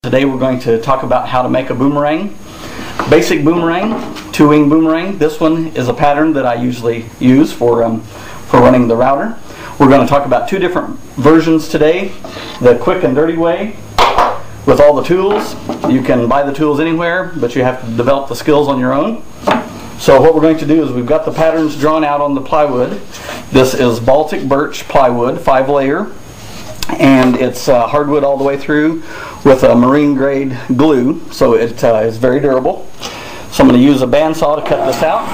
Today we're going to talk about how to make a boomerang. Basic boomerang, two-wing boomerang. This one is a pattern that I usually use for running the router. We're going to talk about two different versions today. The quick and dirty way with all the tools. You can buy the tools anywhere, but you have to develop the skills on your own. So what we're going to do is we've got the patterns drawn out on the plywood. This is Baltic birch plywood, 5-layer. And it's hardwood all the way through with a marine grade glue, so it is very durable. So I'm going to use a bandsaw to cut this out.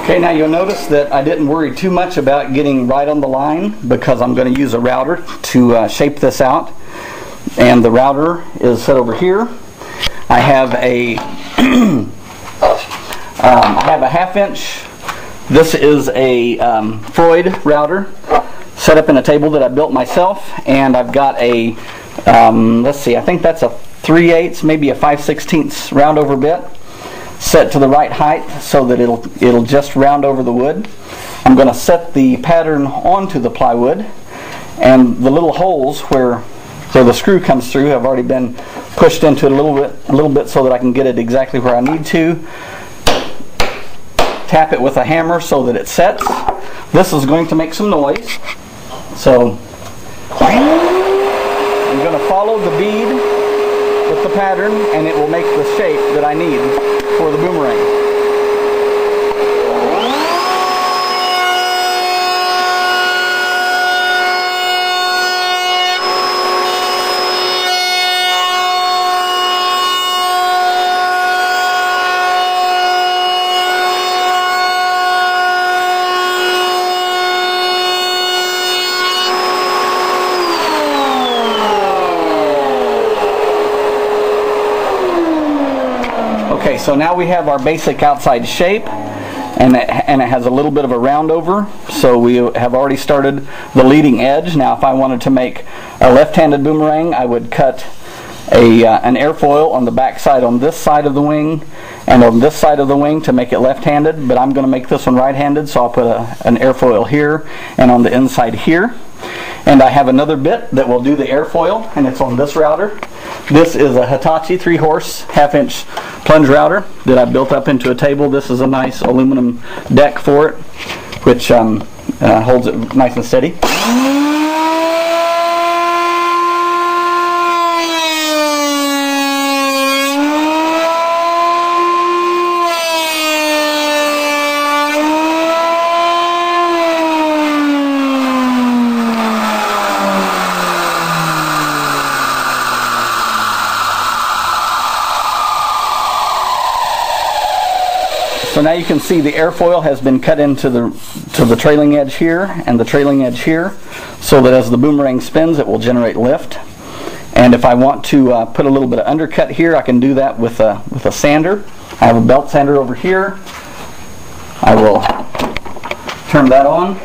Okay, now you'll notice that I didn't worry too much about getting right on the line because I'm going to use a router to shape this out. And the router is set over here. I have a a 1/2 inch. This is a Freud router set up in a table that I built myself, and I've got a let's see, I think that's a 3/8, maybe a 5/16 round over bit, set to the right height so that it'll just round over the wood. I'm going to set the pattern onto the plywood, and the little holes where the screw comes through have already been pushed into it a little bit so that I can get it exactly where I need to. Tap it with a hammer so that it sets. This is going to make some noise, so I'm going to follow the bead with the pattern, and it will make the shape that I need for the boomerang. Okay, so now we have our basic outside shape, and it has a little bit of a round over, so we have already started the leading edge. Now if I wanted to make a left-handed boomerang, I would cut an airfoil on the back side on this side of the wing and on this side of the wing to make it left-handed, but I'm going to make this one right-handed, so I'll put an airfoil here and on the inside here. And I have another bit that will do the airfoil, and it's on this router. This is a Hitachi 3-horse 1/2 inch plunge router that I built up into a table. This is a nice aluminum deck for it, which holds it nice and steady. So now you can see the airfoil has been cut into the trailing edge here and the trailing edge here, so that as the boomerang spins it will generate lift. And if I want to put a little bit of undercut here, I can do that with a sander. I have a belt sander over here. I will turn that on.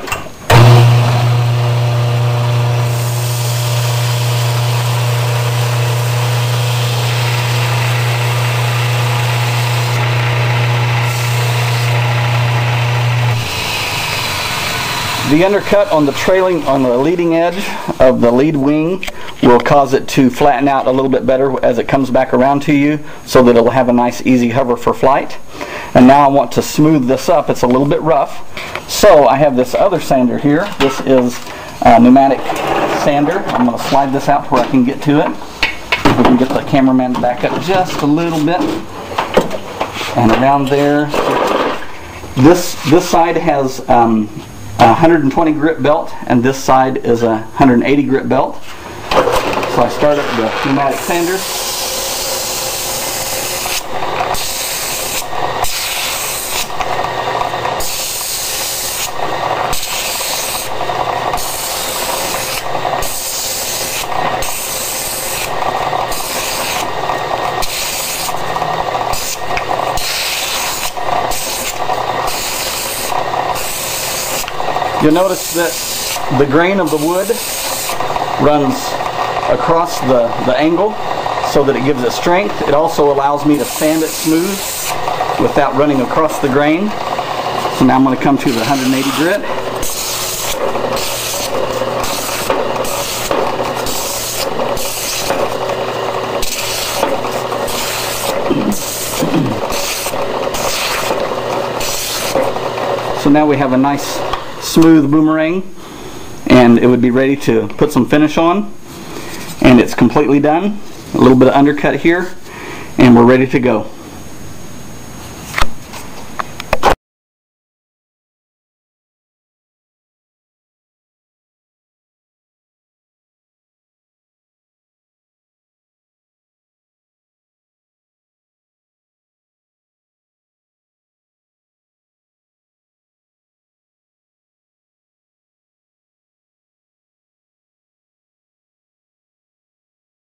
The undercut on the leading edge of the lead wing will cause it to flatten out a little bit better as it comes back around to you, so that it'll have a nice easy hover for flight. And now I want to smooth this up. It's a little bit rough, so I have this other sander here. This is a pneumatic sander. I'm going to slide this out where I can get to it. We can get the cameraman back up just a little bit and around there. This side has a 120 grit belt, and this side is a 180 grit belt. So I start up the pneumatic sander. You'll notice that the grain of the wood runs across the angle so that it gives it strength. It also allows me to sand it smooth without running across the grain. So now I'm going to come to the 180 grit. So now we have a nice smooth boomerang, and it would be ready to put some finish on, and it's completely done. A little bit of undercut here, and we're ready to go.